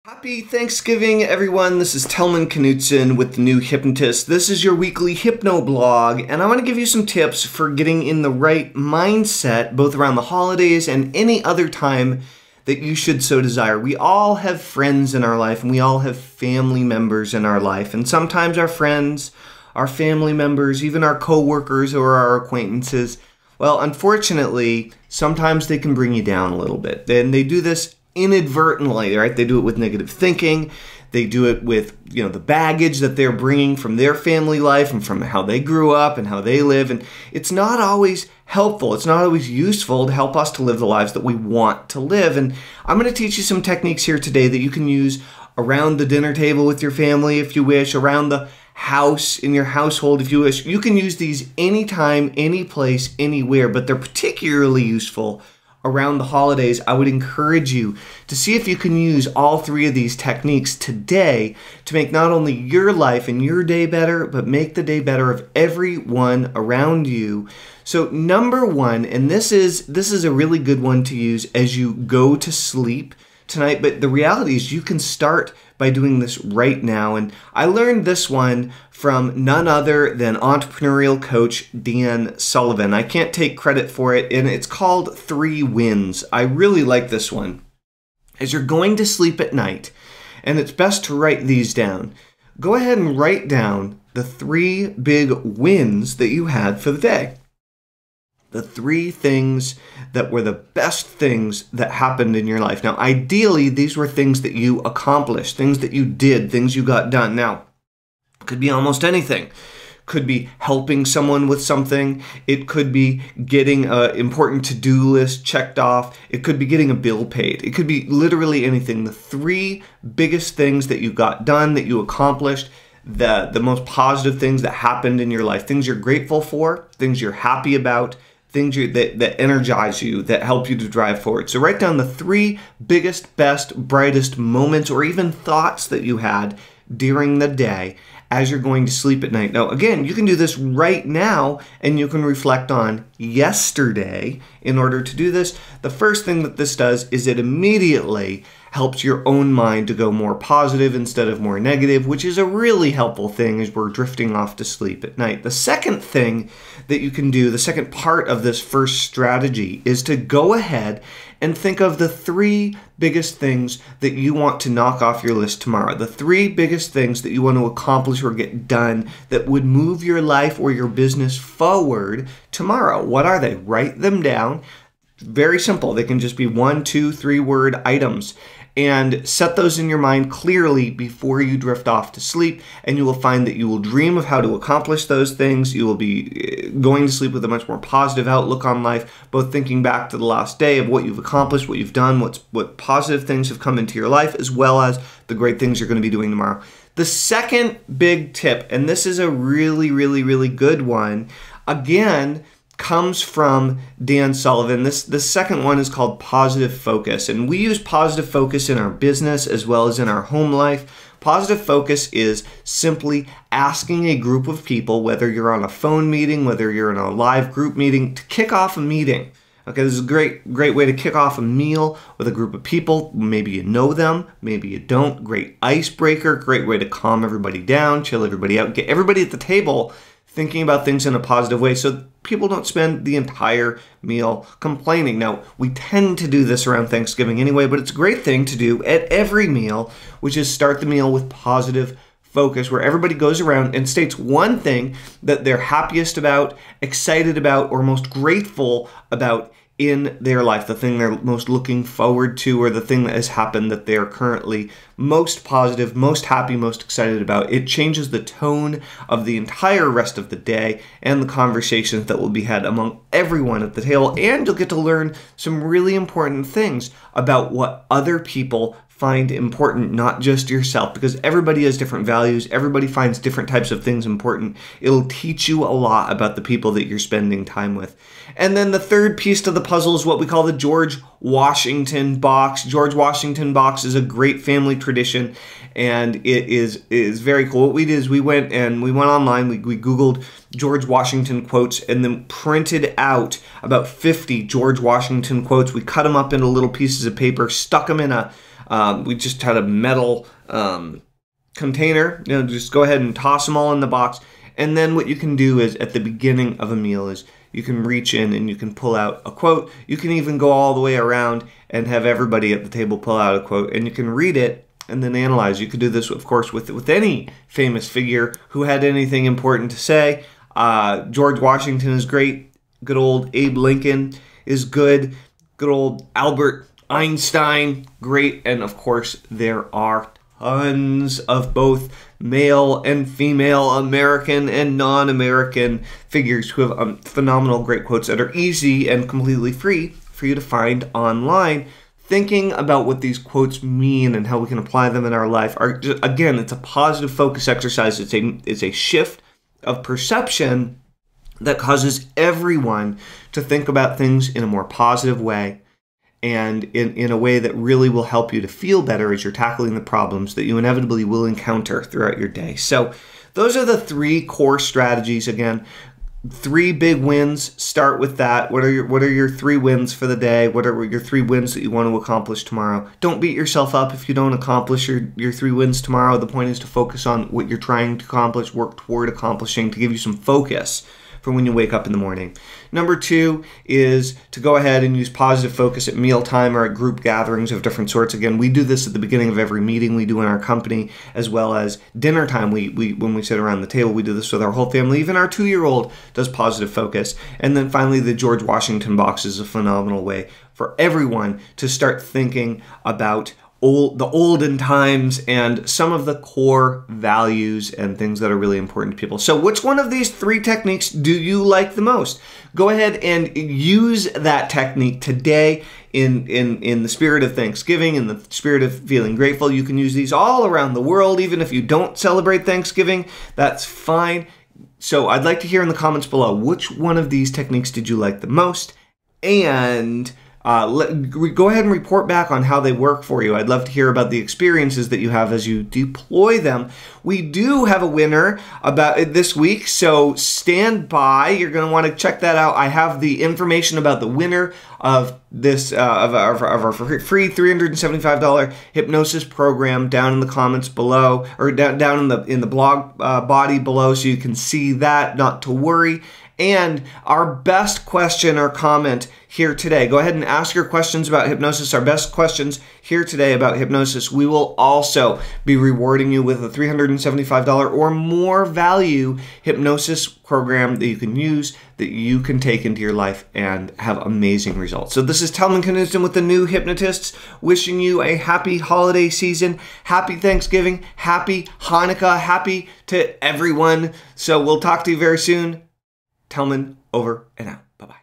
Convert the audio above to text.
Happy Thanksgiving, everyone. This is Telman Knutson with the new Hypnotist. This is your weekly Hypno blog, and I want to give you some tips for getting in the right mindset, both around the holidays and any other time that you should so desire. We all have friends in our life, and we all have family members in our life, and sometimes our friends, our family members, even our coworkers or our acquaintances, well, unfortunately, sometimes they can bring you down a little bit, and they do this inadvertently, right? They do it with negative thinking. They do it with, the baggage that they're bringing from their family life and from how they grew up and how they live. And it's not always helpful. It's not always useful to help us to live the lives that we want to live. And I'm going to teach you some techniques here today that you can use around the dinner table with your family, if you wish, around the house, in your household, if you wish. You can use these anytime, any place, anywhere, but they're particularly useful around the holidays. I would encourage you to see if you can use all three of these techniques today to make not only your life and your day better, but make the day better of everyone around you. So number one, and this is a really good one to use as you go to sleep tonight, but the reality is you can start by doing this right now. And I learned this one from none other than entrepreneurial coach Dan Sullivan. I can't take credit for it, and it's called 3 Wins. I really like this one. As you're going to sleep at night, and it's best to write these down, go ahead and write down the 3 big wins that you had for the day. The 3 things that were the best things that happened in your life. Now, ideally, these were things that you accomplished, things that you did, things you got done. Now, it could be almost anything. Could be helping someone with something. It could be getting an important to-do list checked off. It could be getting a bill paid. It could be literally anything. The 3 biggest things that you got done, that you accomplished, the most positive things that happened in your life, things you're grateful for, things you're happy about, things that energize you, that help you to drive forward. So write down the 3 biggest, best, brightest moments or even thoughts that you had during the day as you're going to sleep at night. Now, again, you can do this right now, and you can reflect on yesterday in order to do this. The first thing that this does is it immediately helps your own mind to go more positive instead of more negative, which is a really helpful thing as we're drifting off to sleep at night. The second thing that you can do, the second part of this first strategy, is to go ahead and think of the 3 biggest things that you want to knock off your list tomorrow. The 3 biggest things that you want to accomplish or get done that would move your life or your business forward tomorrow. What are they? Write them down. Very simple. They can just be 1, 2, 3 word items. And set those in your mind clearly before you drift off to sleep, and you will find that you will dream of how to accomplish those things. You will be going to sleep with a much more positive outlook on life, both thinking back to the last day of what you've accomplished, what you've done, what positive things have come into your life, as well as the great things you're going to be doing tomorrow. The second big tip, and this is a really, really, really good one, again, comes from Dan Sullivan. This second one is called positive focus, and we use positive focus in our business as well as in our home life. Positive focus is simply asking a group of people, whether you're on a phone meeting, whether you're in a live group meeting, to kick off a meeting. Okay, this is a great way to kick off a meal with a group of people. Maybe you know them, maybe you don't. Great icebreaker, great way to calm everybody down, chill everybody out, get everybody at the table thinking about things in a positive way so people don't spend the entire meal complaining. Now, we tend to do this around Thanksgiving anyway, but it's a great thing to do at every meal, which is start the meal with positive focus, where everybody goes around and states one thing that they're happiest about, excited about, or most grateful about in their life, the thing they're most looking forward to, or the thing that has happened that they're currently most positive, most happy, most excited about. It changes the tone of the entire rest of the day and the conversations that will be had among everyone at the table, and you'll get to learn some really important things about what other people find important, not just yourself, because everybody has different values. Everybody finds different types of things important. It'll teach you a lot about the people that you're spending time with. And then the third piece to the puzzle is what we call the George Washington box. George Washington box is a great family tradition, and it is very cool. What we did is we went online, we Googled George Washington quotes and then printed out about 50 George Washington quotes. We cut them up into little pieces of paper, stuck them in a We just had a metal container. Just go ahead and toss them all in the box. And then what you can do is at the beginning of a meal is you can reach in and you can pull out a quote. You can even go all the way around and have everybody at the table pull out a quote, and you can read it and then analyze. You could do this, of course, with any famous figure who had anything important to say. George Washington is great. Good old Abe Lincoln is good. Good old Albert Einstein, great. And of course, there are tons of both male and female, American and non-American figures who have phenomenal, great quotes that are easy and completely free for you to find online. Thinking about what these quotes mean and how we can apply them in our life are, again, it's a positive focus exercise. It's a shift of perception that causes everyone to think about things in a more positive way, and in a way that really will help you to feel better as you're tackling the problems that you inevitably will encounter throughout your day. So those are the 3 core strategies. Again, 3 big wins. Start with that. What are your 3 wins for the day? What are your 3 wins that you want to accomplish tomorrow? Don't beat yourself up if you don't accomplish your 3 wins tomorrow. The point is to focus on what you're trying to accomplish, work toward accomplishing, to give you some focus for when you wake up in the morning. Number 2 is to go ahead and use positive focus at mealtime or at group gatherings of different sorts. Again, we do this at the beginning of every meeting we do in our company, as well as dinner time. When we sit around the table, we do this with our whole family. Even our 2-year-old does positive focus. And then finally, the George Washington box is a phenomenal way for everyone to start thinking about the olden times and some of the core values and things that are really important to people. So which one of these 3 techniques do you like the most? Go ahead and use that technique today in the spirit of Thanksgiving, in the spirit of feeling grateful. You can use these all around the world. Even if you don't celebrate Thanksgiving, that's fine. So I'd like to hear in the comments below, which one of these techniques did you like the most? And go ahead and report back on how they work for you. I'd love to hear about the experiences that you have as you deploy them. We do have a winner about this week, so stand by. You're going to want to check that out. I have the information about the winner of this of our free $375 hypnosis program down in the comments below, or down in the blog body below, so you can see that. Not to worry. And our best question or comment here today, go ahead and ask your questions about hypnosis. Our best questions here today about hypnosis. We will also be rewarding you with a $375 or more value hypnosis program that you can use, that you can take into your life and have amazing results. So this is Telman Knudsen with the New Hypnotists, wishing you a happy holiday season, happy Thanksgiving, happy Hanukkah, happy to everyone. So we'll talk to you very soon. Telman, over and out. Bye-bye.